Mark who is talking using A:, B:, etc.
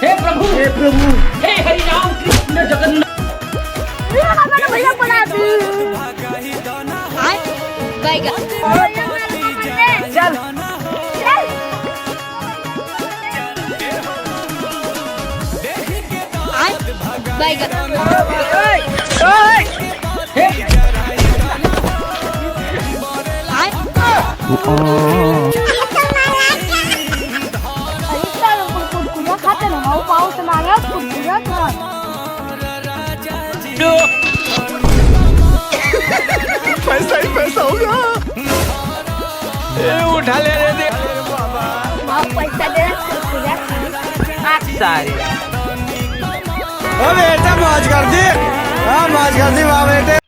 A: हे प्रभु हे हरि राम कृष्ण जगन्नाथ
B: भैया बना दी चल खाते ना पाऊस मागा कुरकुरा खा
C: पैसा ही पैसा होगा। ये उठा ले रे दे
B: पैसा दे कुरकुरा खा
C: सारे। ओ बेटा मौज कर दी, हाँ मौज कर दी वाह बेटे।